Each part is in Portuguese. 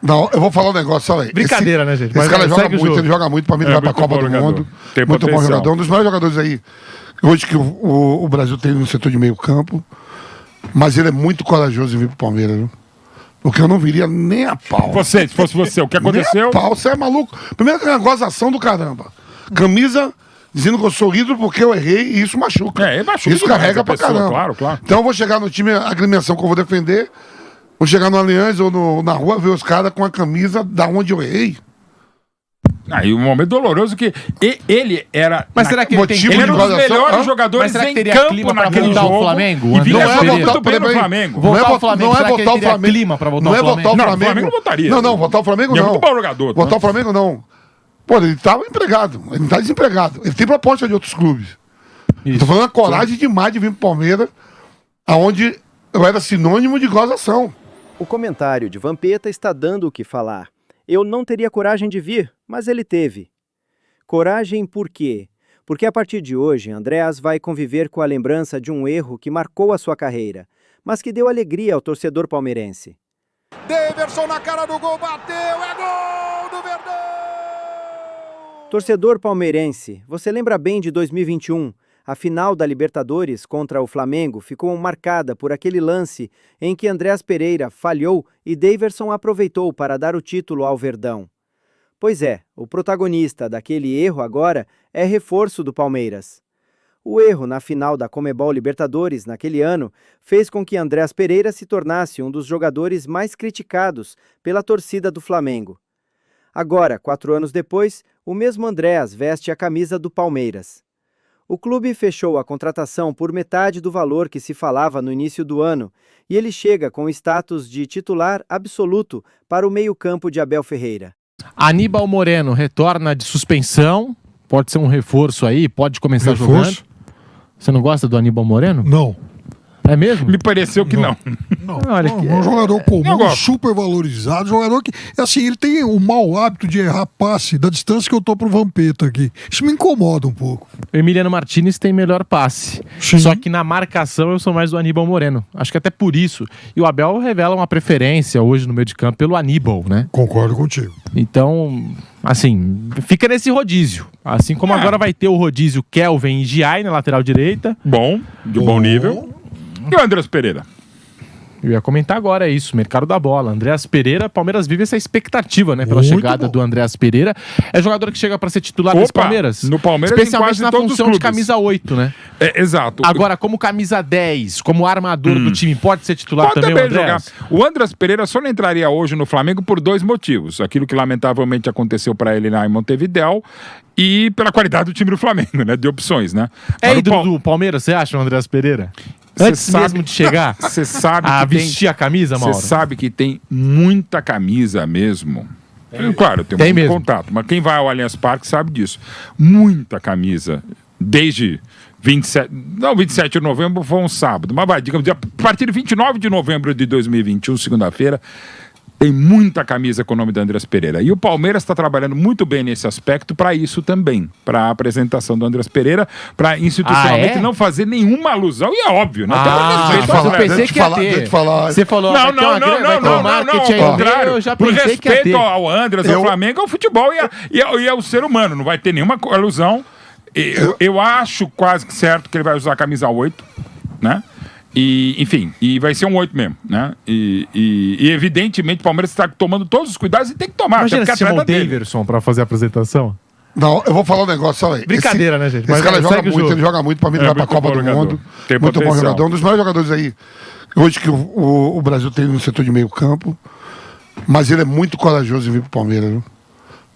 Não, eu vou falar um negócio, olha aí. Brincadeira, né, gente? Esse cara joga muito, ele joga muito, pra mim ele vai pra Copa do Mundo. Muito bom jogador, um dos melhores jogadores aí, hoje que o Brasil tem no setor de meio campo. Mas ele é muito corajoso em vir pro Palmeiras, viu? Porque eu não viria nem a pau. Se fosse você, o que aconteceu? Nem a pau, você é maluco. Primeiro que é uma gozação do caramba. Camisa dizendo que eu sou ídolo porque eu errei e isso machuca. Machuca. Isso carrega pra caramba. Claro. Então eu vou chegar no time, a agremiação que eu vou defender, vou chegar no Allianz ou na rua, ver os caras com a camisa da onde eu errei. Aí um momento doloroso que ele era... Mas será que ele era um dos melhores jogadores em campo naquele jogo? O Flamengo? E vinha muito bem no Flamengo. Voltar o Flamengo, não é votar o Flamengo. Clima pra voltar não é votar o Flamengo. Não, o Flamengo não votaria. Não, votar o Flamengo não. É muito bom jogador. Votar o Flamengo não. Pô, ele tava empregado. Ele não tá desempregado. Ele tem proposta de outros clubes. Eu tô falando a coragem demais de vir pro Palmeiras, aonde eu era sinônimo de gozação. O comentário de Vampeta está dando o que falar. Eu não teria coragem de vir, mas ele teve. Coragem por quê? Porque a partir de hoje, Andréas vai conviver com a lembrança de um erro que marcou a sua carreira, mas que deu alegria ao torcedor palmeirense. Daverson na cara do gol, bateu, é gol do Verdão! Torcedor palmeirense, você lembra bem de 2021? A final da Libertadores contra o Flamengo ficou marcada por aquele lance em que Andréas Pereira falhou e Daverson aproveitou para dar o título ao Verdão. Pois é, o protagonista daquele erro agora é reforço do Palmeiras. O erro na final da Conmebol Libertadores naquele ano fez com que Andréas Pereira se tornasse um dos jogadores mais criticados pela torcida do Flamengo. Agora, 4 anos depois, o mesmo Andréas veste a camisa do Palmeiras. O clube fechou a contratação por metade do valor que se falava no início do ano e ele chega com o status de titular absoluto para o meio-campo de Abel Ferreira. Aníbal Moreno retorna de suspensão, pode ser um reforço aí, pode começar jogando. Você não gosta do Aníbal Moreno? Não. É mesmo? Me pareceu que não. Olha que um jogador comum, super valorizado, jogador que, assim, ele tem o mau hábito de errar passe da distância que eu tô pro Vampeta aqui. Isso me incomoda um pouco. O Emiliano Martinez tem melhor passe. Sim. Só que na marcação eu sou mais do Aníbal Moreno. Acho que até por isso. E o Abel revela uma preferência hoje no meio de campo pelo Aníbal, né? Concordo contigo. Então, assim, fica nesse rodízio. Assim como agora vai ter o rodízio Kelvin e Giai na lateral direita. De bom nível. E o Andréas Pereira? Eu ia comentar agora isso, mercado da bola. Andréas Pereira, Palmeiras vive essa expectativa, né? Pela chegada do Andréas Pereira. É jogador que chega para ser titular desse Palmeiras. No Palmeiras, especialmente na função de camisa 8, né? Exato. Agora, como camisa 10, como armador do time, pode ser titular também o Andréas? O Andréas Pereira só não entraria hoje no Flamengo por 2 motivos. Aquilo que lamentavelmente aconteceu para ele lá em Montevidéu e pela qualidade do time do Flamengo, né? De opções, né? É ídolo do Palmeiras, você acha, o Andréas Pereira? Antes mesmo de chegar a vestir a camisa, Mauro? Você sabe que tem muita camisa mesmo. Claro, tem muito contato, mas quem vai ao Allianz Parque sabe disso. Muita camisa, desde 27 de novembro foi um sábado, mas vai, digamos, a partir de 29 de novembro de 2021, segunda-feira, tem muita camisa com o nome do Andréas Pereira. E o Palmeiras está trabalhando muito bem nesse aspecto para isso também. Para a apresentação do Andréas Pereira, para institucionalmente não fazer nenhuma alusão. E é óbvio, né? Eu pensei que ia ter. Você falou, não. Eu já pensei que ia ter. Respeito ao Andréas, ao Flamengo, ao futebol e ao ser humano. Não vai ter nenhuma alusão. Eu acho quase certo que ele vai usar a camisa 8, né? E, enfim, e vai ser um 8 mesmo, né? E evidentemente o Palmeiras está tomando todos os cuidados e tem que tomar. Imagina se chamou o Daverson para fazer a apresentação. Não, eu vou falar um negócio, olha aí. Brincadeira, né, gente? Esse cara joga muito, ele joga muito, pra mim ele vai pra Copa do Mundo. Muito bom jogador, um dos melhores jogadores aí, hoje que o Brasil tem no setor de meio campo. Mas ele é muito corajoso em vir pro Palmeiras, viu?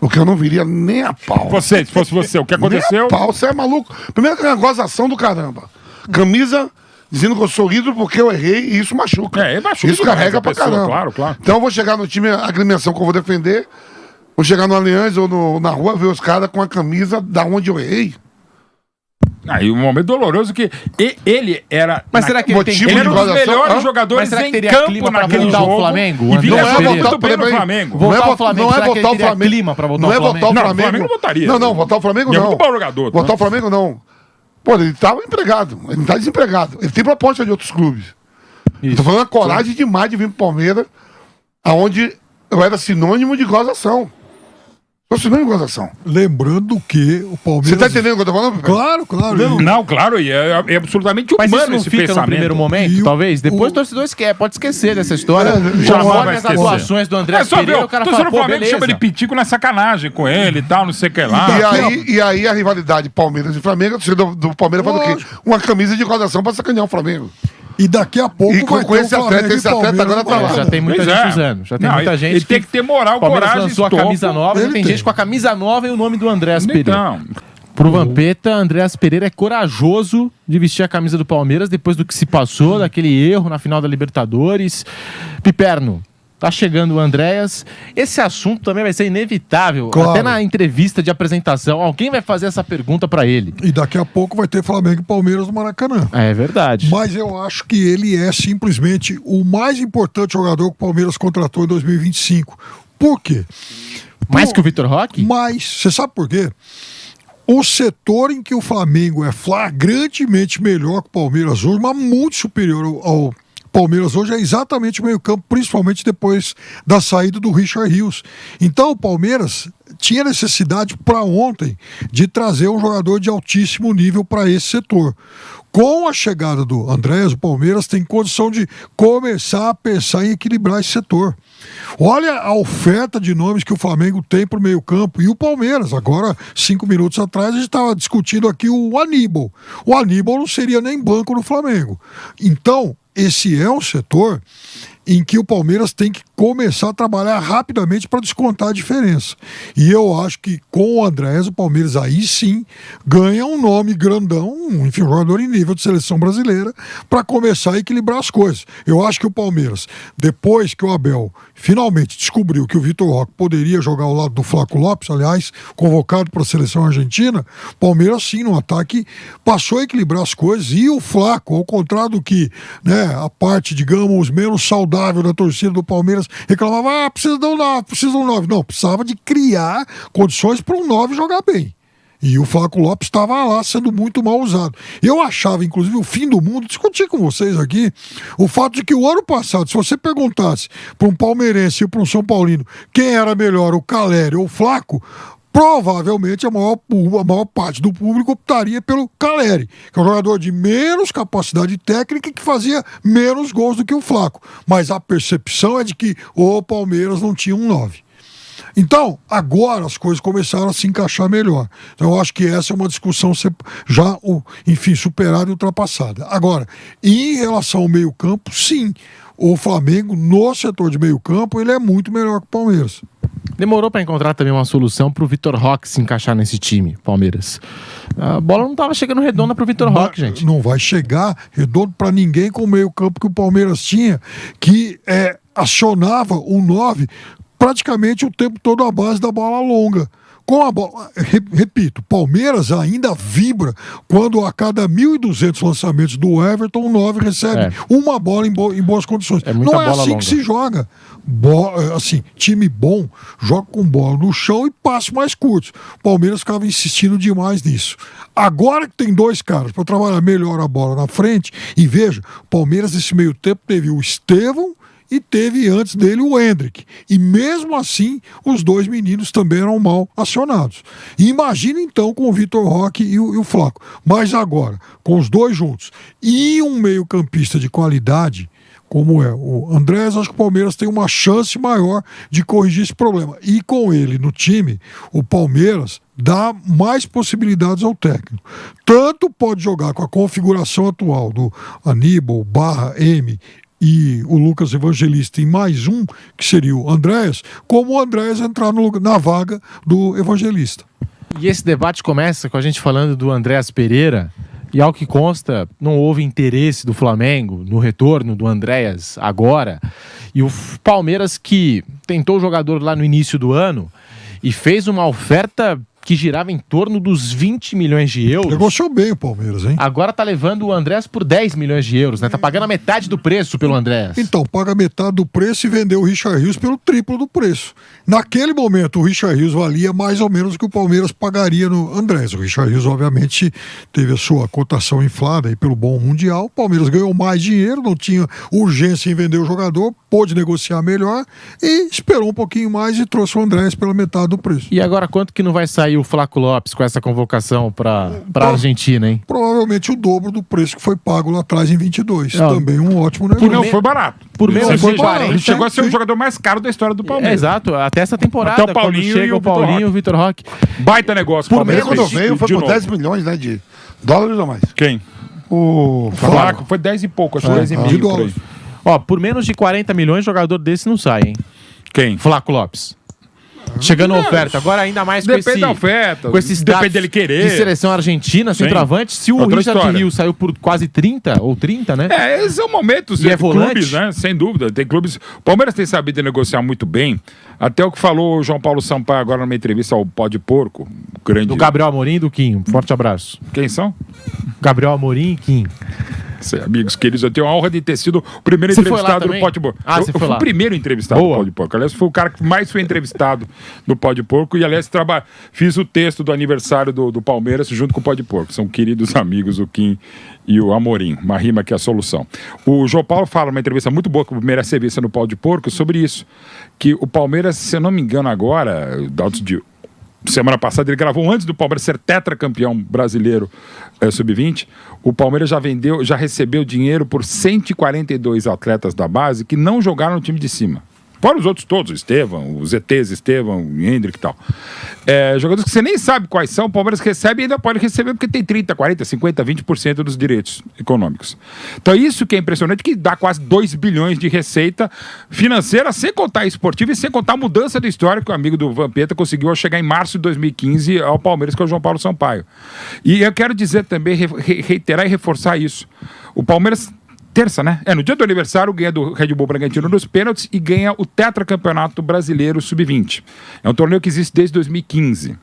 Porque eu não viria nem a pau. Se fosse você, o que aconteceu? Nem a pau, você é maluco. Primeiro que é uma gozação do caramba. Camisa dizendo que eu sou ídolo porque eu errei e isso machuca. Isso carrega pra caramba. Claro. Então eu vou chegar no time, a agremiação que eu vou defender, vou chegar no Allianz ou na rua, ver os caras com a camisa da onde eu errei. Aí um momento doloroso que ele era... Mas será que ele era um dos melhores jogadores em campo naquele jogo. O Flamengo? E vinha muito bem no Flamengo. Voltar o Flamengo, não é votar o Flamengo. Clima pra votar não é votar o Flamengo. Não, o Flamengo não votaria. Não, votar o Flamengo não. É muito bom jogador. Votar o Flamengo não. Pô, ele tava empregado, ele não tá desempregado. Ele tem proposta de outros clubes. Tô falando a coragem demais de vir pro Palmeiras, aonde eu era sinônimo de gozação. Sou sinônimo de gozação. Lembrando que o Palmeiras... Você tá entendendo o que eu tô falando? Claro, claro. Não, claro, e é absolutamente humano. Mas isso não esse fica pensamento. no primeiro momento, talvez? Depois o torcedor pode esquecer dessa história. Já olha as atuações do André Pereira, o cara fala, pô, Flamengo beleza. chama de pitico na sacanagem com ele e tal, não sei o que lá. E aí a rivalidade Palmeiras e Flamengo, a torcida do Palmeiras faz o quê? Uma camisa de gozação pra sacanear o Flamengo. E daqui a pouco E com esse atleta agora tá lá. Já tem muita gente usando. Já tem muita gente. Ele tem que ter moral, Palmeiras coragem, lançou a camisa nova, Ele tem tem. gente com a camisa nova e o nome do Andréas Pereira. Então, Pro Vampeta, Andréas Pereira é corajoso de vestir a camisa do Palmeiras depois do que se passou, daquele erro na final da Libertadores. Piperno, tá chegando o Andréas. Esse assunto também vai ser inevitável. Claro. Até na entrevista de apresentação, alguém vai fazer essa pergunta pra ele. E daqui a pouco vai ter Flamengo e Palmeiras no Maracanã. É verdade. Mas eu acho que ele é simplesmente o mais importante jogador que o Palmeiras contratou em 2025. Por quê? Mais que o Vitor Roque? Mas, você sabe por quê? O setor em que o Flamengo é flagrantemente melhor que o Palmeiras hoje, mas muito superior ao Palmeiras hoje, é exatamente o meio-campo, principalmente depois da saída do Richard Rios. Então o Palmeiras tinha necessidade para ontem de trazer um jogador de altíssimo nível para esse setor. Com a chegada do Andréas, o Palmeiras tem condição de começar a pensar em equilibrar esse setor. Olha a oferta de nomes que o Flamengo tem para o meio-campo e o Palmeiras. Agora, 5 minutos atrás, a gente estava discutindo aqui o Aníbal. O Aníbal não seria nem banco no Flamengo. Então, esse é um setor em que o Palmeiras tem que começar a trabalhar rapidamente para descontar a diferença. E eu acho que com o Andréas, o Palmeiras aí sim ganha um nome grandão, enfim, um jogador em nível de seleção brasileira, para começar a equilibrar as coisas. Eu acho que o Palmeiras, depois que o Abel finalmente descobriu que o Vitor Roque poderia jogar ao lado do Flaco Lopes, aliás, convocado para a seleção argentina, o Palmeiras sim, no ataque, passou a equilibrar as coisas. E o Flaco, ao contrário do que, né, a parte, digamos, menos saudável da torcida do Palmeiras reclamava, precisa de um 9, precisa de um 9. Não, precisava de criar condições para um 9 jogar bem. E o Flaco Lopes estava lá sendo muito mal usado. Eu achava, inclusive, o fim do mundo, discuti com vocês aqui, o fato de que o ano passado, se você perguntasse para um palmeirense e para um São Paulino quem era melhor, o Caleri ou o Flaco, provavelmente a maior parte do público optaria pelo Caleri, que é um jogador de menos capacidade técnica e que fazia menos gols do que o Flaco. Mas a percepção é de que o Palmeiras não tinha um 9. Então, agora as coisas começaram a se encaixar melhor. Então, eu acho que essa é uma discussão já, enfim, superada e ultrapassada. Agora, em relação ao meio-campo, sim, o Flamengo, no setor de meio-campo, ele é muito melhor que o Palmeiras. Demorou para encontrar também uma solução pro Vitor Roque se encaixar nesse time, Palmeiras. A bola não tava chegando redonda pro Vitor Roque, gente. Não vai chegar redondo para ninguém com o meio-campo que o Palmeiras tinha, que acionava o 9 praticamente o tempo todo à base da bola longa. Com a bola, repito, Palmeiras ainda vibra quando a cada 1.200 lançamentos do Everton, o 9 recebe uma bola em boas condições. Não é assim que se joga. Assim, time bom joga com bola no chão e passos mais curtos. O Palmeiras ficava insistindo demais nisso. Agora que tem dois caras para trabalhar melhor a bola na frente, e veja, o Palmeiras nesse meio tempo teve o Estevão e teve antes dele o Hendrick. E mesmo assim, os dois meninos também eram mal acionados. E imagina então com o Vitor Roque e o Flaco. Mas agora, com os dois juntos e um meio-campista de qualidade, como é o Andréas, acho que o Palmeiras tem uma chance maior de corrigir esse problema. E com ele no time, o Palmeiras dá mais possibilidades ao técnico. Tanto pode jogar com a configuração atual do Aníbal, M e o Lucas Evangelista em mais um, que seria o Andréas, como o Andréas entrar na vaga do Evangelista. E esse debate começa com a gente falando do Andréas Pereira, e ao que consta, não houve interesse do Flamengo no retorno do Andréas agora, e o Palmeiras, que tentou o jogador lá no início do ano e fez uma oferta que girava em torno dos 20 milhões de euros. Negociou bem o Palmeiras, hein? Agora tá levando o Andréas por 10 milhões de euros, né? Tá pagando a metade do preço pelo Andréas. Então, paga metade do preço e vendeu o Richard Rios pelo triplo do preço. Naquele momento, o Richard Rios valia mais ou menos o que o Palmeiras pagaria no Andréas. O Richard Rios, obviamente, teve a sua cotação inflada aí pelo bom mundial. O Palmeiras ganhou mais dinheiro, não tinha urgência em vender o jogador, pôde negociar melhor e esperou um pouquinho mais e trouxe o Andréas pela metade do preço. E agora, quanto que não vai sair o Flaco Lopes com essa convocação para a Argentina, hein? Provavelmente o dobro do preço que foi pago lá atrás em 22. Também um ótimo negócio. Não, foi barato. Por menos de 40. Ele chegou a ser o jogador mais caro da história do Palmeiras. Exato, até essa temporada, até o Paulinho, quando chega o Paulinho e o Vitor Roque. Baita negócio. O Palmeiras, quando veio, foi por 10 milhões, né, de dólares ou mais. Quem? O Flaco. Foi 10 e pouco, acho que 10 e meio por aí. Ó, por menos de 40 milhões, jogador desse não sai, hein? Quem? Flaco Lopes. Chegando a oferta, agora ainda mais com depende da oferta, com esse depende dele querer. De seleção argentina, centroavante. Se o Richard Rios saiu por quase 30 ou 30, né? Esses são momentos de clubes, né? Sem dúvida. Tem clubes. O Palmeiras tem sabido negociar muito bem. Até o que falou o João Paulo Sampaio agora numa entrevista ao Pó de Porco. Grande... Do Gabriel Amorim e do Kim. Forte abraço. Quem são? Gabriel Amorim e Kim. Amigos queridos, eu tenho a honra de ter sido o primeiro entrevistado no Pó de Porco. Eu fui o primeiro entrevistado no Pó de Porco. Aliás, fui o cara que mais foi entrevistado no Pó de Porco. E, aliás, fiz o texto do aniversário do Palmeiras junto com o Pó de Porco. São queridos amigos, o Kim e o Amorim. Uma rima que é a solução. O João Paulo fala numa entrevista muito boa, que merece ser vista no Pó de Porco, sobre isso. Que o Palmeiras, se eu não me engano agora, semana passada, ele gravou antes do Palmeiras ser tetracampeão brasileiro sub-20. O Palmeiras já recebeu dinheiro por 142 atletas da base que não jogaram no time de cima. Fora os outros todos, Estevão, os ETs, Estevão, Hendrick e tal. Jogadores que você nem sabe quais são, o Palmeiras recebe e ainda pode receber porque tem 30, 40, 50, 20% dos direitos econômicos. Então isso que é impressionante, que dá quase 2 bilhões de receita financeira, sem contar a esportiva e sem contar a mudança de história que o amigo do Vampeta conseguiu ao chegar em março de 2015 ao Palmeiras, que é o João Paulo Sampaio. E eu quero dizer também, reiterar e reforçar isso. O Palmeiras... Terça, né? No dia do aniversário, ganha do Red Bull Bragantino nos pênaltis e ganha o tetracampeonato brasileiro sub-20. É um torneio que existe desde 2015.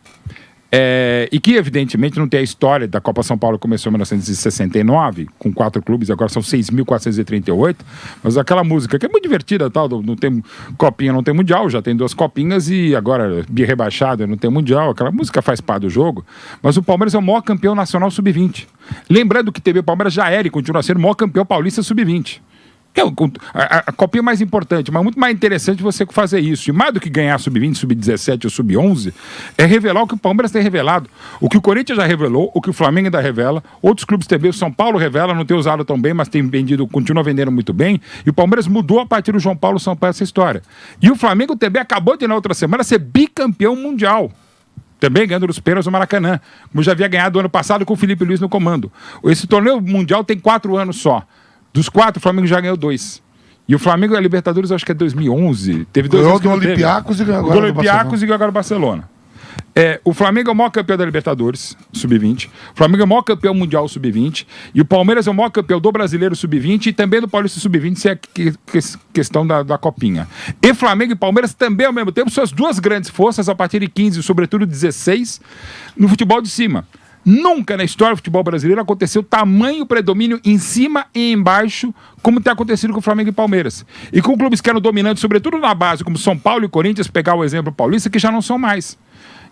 E que, evidentemente, não tem a história da Copa São Paulo, que começou em 1969, com 4 clubes, agora são 6.438. Mas aquela música, que é muito divertida, tal, não tem copinha, não tem mundial, já tem 2 copinhas e agora bi-rebaixado, não tem mundial. Aquela música faz parte do jogo. Mas o Palmeiras é o maior campeão nacional sub-20. Lembrando que o Palmeiras já era e continua sendo o maior campeão paulista sub-20. A copinha é mais importante, mas muito mais interessante você fazer isso. E mais do que ganhar sub-20, sub-17 ou sub-11, é revelar o que o Palmeiras tem revelado. O que o Corinthians já revelou, o que o Flamengo ainda revela, outros clubes também, o São Paulo revela, não tem usado tão bem, mas tem vendido, continua vendendo muito bem. E o Palmeiras mudou a partir do João Paulo Sampaio essa história. E o Flamengo também acabou de, na outra semana, ser bicampeão mundial. Também ganhando os pênaltis no Maracanã, como já havia ganhado ano passado com o Felipe Luiz no comando. Esse torneio mundial tem 4 anos só. Dos 4, o Flamengo já ganhou 2. E o Flamengo, a Libertadores, acho que é 2011. Teve 2 anos. Do Olympiacos e ganhou agora. Do Olympiacos e ganhou agora o Barcelona. O Flamengo é o maior campeão da Libertadores, sub-20. O Flamengo é o maior campeão mundial, sub-20. E o Palmeiras é o maior campeão do Brasileiro, sub-20. E também do Paulista, sub-20, se é questão da Copinha. E Flamengo e Palmeiras também, ao mesmo tempo, são as 2 grandes forças, a partir de 15 e, sobretudo, 16, no futebol de cima. Nunca na história do futebol brasileiro aconteceu tamanho predomínio em cima e embaixo, como tem acontecido com o Flamengo e Palmeiras. E com clubes que eram dominantes, sobretudo na base, como São Paulo e Corinthians, pegar o exemplo paulista, que já não são mais.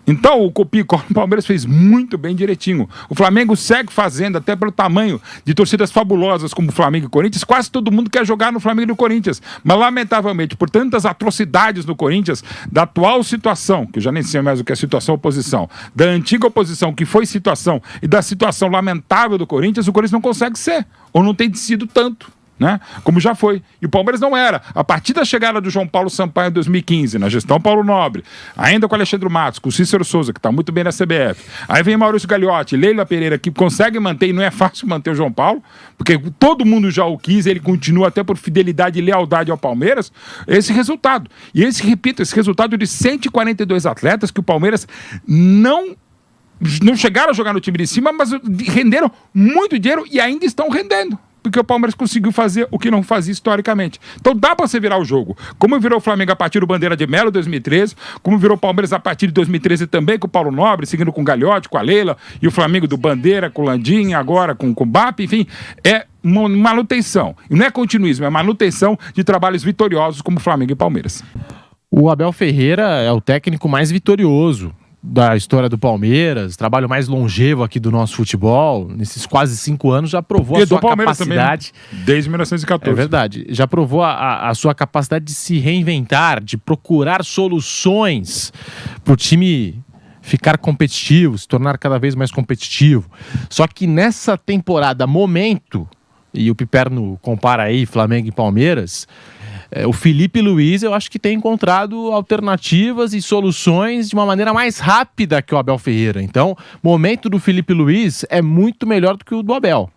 Então, o Copicó no Palmeiras fez muito bem direitinho. O Flamengo segue fazendo, até pelo tamanho de torcidas fabulosas como o Flamengo e Corinthians, quase todo mundo quer jogar no Flamengo e no Corinthians. Mas, lamentavelmente, por tantas atrocidades no Corinthians, da atual situação, que eu já nem sei mais o que é situação oposição, da antiga oposição, que foi situação, e da situação lamentável do Corinthians, o Corinthians não consegue ser, ou não tem sido tanto. Né? Como já foi. E o Palmeiras não era. A partir da chegada do João Paulo Sampaio em 2015, na gestão Paulo Nobre, ainda com o Alexandre Matos, com o Cícero Souza, que está muito bem na CBF, aí vem Maurício Gagliotti, Leila Pereira, que consegue manter, e não é fácil manter o João Paulo, porque todo mundo já o quis, ele continua até por fidelidade e lealdade ao Palmeiras, esse resultado. E esse resultado de 142 atletas que o Palmeiras não chegaram a jogar no time de cima, mas renderam muito dinheiro e ainda estão rendendo. porque o Palmeiras conseguiu fazer o que não fazia historicamente. Então dá pra você virar o jogo. Como virou o Flamengo a partir do Bandeira de Melo, 2013, como virou o Palmeiras a partir de 2013 também, com o Paulo Nobre, seguindo com o Gagliotti, com a Leila, e o Flamengo do Bandeira, com o Landim, agora com o BAP, enfim, é manutenção. E não é continuismo, é manutenção de trabalhos vitoriosos como Flamengo e Palmeiras. O Abel Ferreira é o técnico mais vitorioso da história do Palmeiras, trabalho mais longevo aqui do nosso futebol. Nesses quase 5 anos já provou a sua capacidade. Também, desde 1914. É verdade. Já provou a sua capacidade de se reinventar, de procurar soluções para o time ficar competitivo, se tornar cada vez mais competitivo. Só que nessa temporada, momento, e o Piperno compara aí Flamengo e Palmeiras, o Felipe Luiz eu acho que tem encontrado alternativas e soluções de uma maneira mais rápida que o Abel Ferreira. Então, o momento do Felipe Luiz é muito melhor do que o do Abel.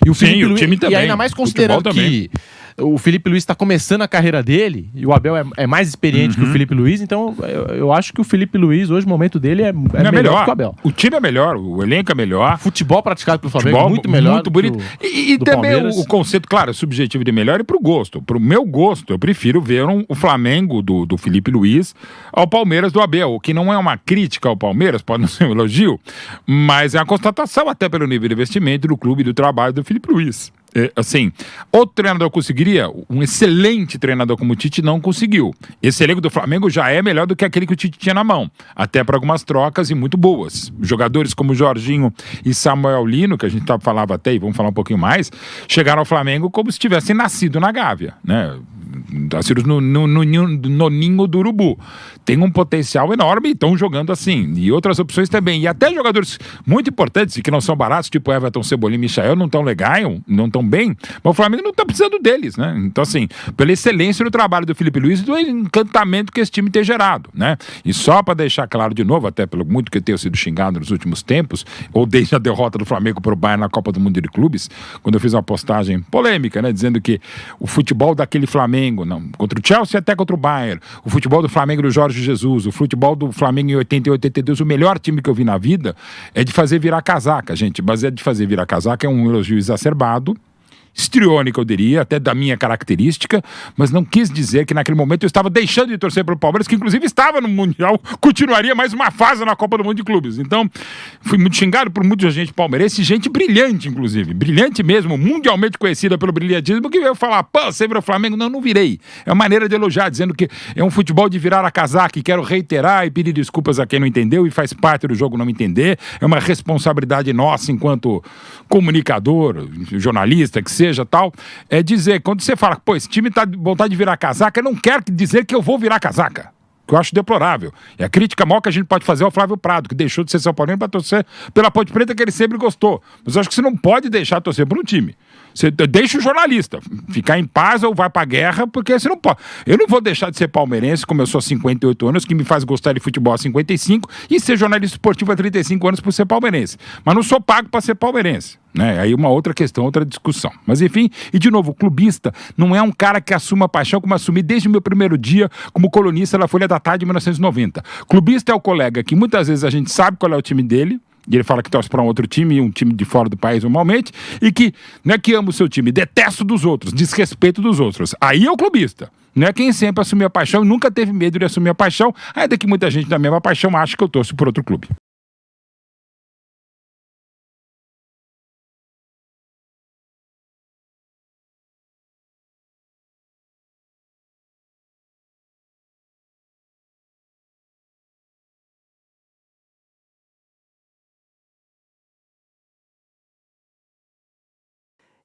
E o Felipe Luiz, time também. E ainda mais considerando que o Felipe Luiz está começando a carreira dele e o Abel é mais experiente que o Felipe Luiz, então eu acho que o Felipe Luiz, hoje, o momento dele é melhor que o Abel. O time é melhor, o elenco é melhor. Futebol praticado pelo Flamengo é muito melhor. Muito bonito. E também o conceito, claro, subjetivo de melhor e pro gosto. Pro meu gosto, eu prefiro ver o Flamengo do Felipe Luiz ao Palmeiras do Abel, o que não é uma crítica ao Palmeiras, pode não ser um elogio, mas é uma constatação até pelo nível de investimento do clube e do trabalho do Felipe Luiz. Assim, outro treinador conseguiria, um excelente treinador como o Tite não conseguiu. Esse elenco do Flamengo já é melhor do que aquele que o Tite tinha na mão, até para algumas trocas e muito boas. Jogadores como Jorginho e Samuel Lino, que a gente falava até, e vamos falar um pouquinho mais, chegaram ao Flamengo como se tivessem nascido na Gávea, né? Nascidos no ninho do urubu. Tem um potencial enorme e estão jogando assim. E outras opções também. E até jogadores muito importantes e que não são baratos, tipo Everton, Cebolinha e Michael, não estão legais, não estão bem, mas o Flamengo não está precisando deles, né? Então, assim, pela excelência do trabalho do Felipe Luiz e do encantamento que esse time tem gerado, né? E só para deixar claro de novo, até pelo muito que eu tenho sido xingado nos últimos tempos, ou desde a derrota do Flamengo para o Bayern na Copa do Mundo de Clubes, quando eu fiz uma postagem polêmica, né? Dizendo que o futebol daquele Flamengo, não, contra o Chelsea até contra o Bayern, o futebol do Flamengo do Jorge Jesus, o futebol do Flamengo em 80 e 82, o melhor time que eu vi na vida é de fazer virar casaca, gente. Mas é de fazer virar casaca, é um elogio exacerbado, histriônica, eu diria, até da minha característica, mas não quis dizer que naquele momento eu estava deixando de torcer para o Palmeiras, que inclusive estava no Mundial, continuaria mais uma fase na Copa do Mundo de Clubes. Então, fui muito xingado por muita gente palmeirense, gente brilhante, inclusive, brilhante mesmo, mundialmente conhecida pelo brilhantismo, que veio falar, pô, você virou Flamengo? Não, não virei. É uma maneira de elogiar, dizendo que é um futebol de virar a casaca, e quero reiterar e pedir desculpas a quem não entendeu e faz parte do jogo não entender. É uma responsabilidade nossa enquanto comunicador, jornalista, que seja tal, é dizer, quando você fala, pô, esse time tá de vontade de virar casaca, não quer dizer que eu vou virar casaca, que eu acho deplorável. E a crítica maior que a gente pode fazer ao Flávio Prado, que deixou de ser São Paulo para torcer pela Ponte Preta, que ele sempre gostou. Mas eu acho que você não pode deixar de torcer por um time. Você deixa o jornalista ficar em paz ou vai pra guerra, porque você não pode. Eu não vou deixar de ser palmeirense, como eu sou há 58 anos, que me faz gostar de futebol há 55, e ser jornalista esportivo há 35 anos por ser palmeirense. Mas não sou pago para ser palmeirense, né? Aí uma outra questão, outra discussão. Mas enfim, e de novo, o clubista não é um cara que assuma a paixão como assumi desde o meu primeiro dia como colunista da Folha da Tarde de 1990. Clubista é o colega que muitas vezes a gente sabe qual é o time dele, e ele fala que torce para um outro time, um time de fora do país normalmente, e que não é que ama o seu time, detesta dos outros, desrespeito dos outros. Aí é o clubista. Não é quem sempre assumiu a paixão e nunca teve medo de assumir a paixão, ainda que muita gente da mesma paixão acha que eu torço por outro clube.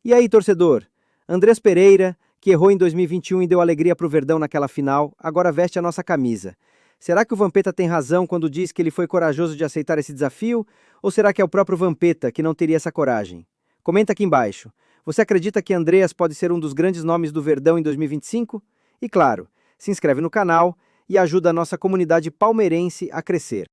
E aí, torcedor? Andrés Pereira, que errou em 2021 e deu alegria para o Verdão naquela final, agora veste a nossa camisa. Será que o Vampeta tem razão quando diz que ele foi corajoso de aceitar esse desafio? Ou será que é o próprio Vampeta que não teria essa coragem? Comenta aqui embaixo. Você acredita que Andreas pode ser um dos grandes nomes do Verdão em 2025? E claro, se inscreve no canal e ajuda a nossa comunidade palmeirense a crescer.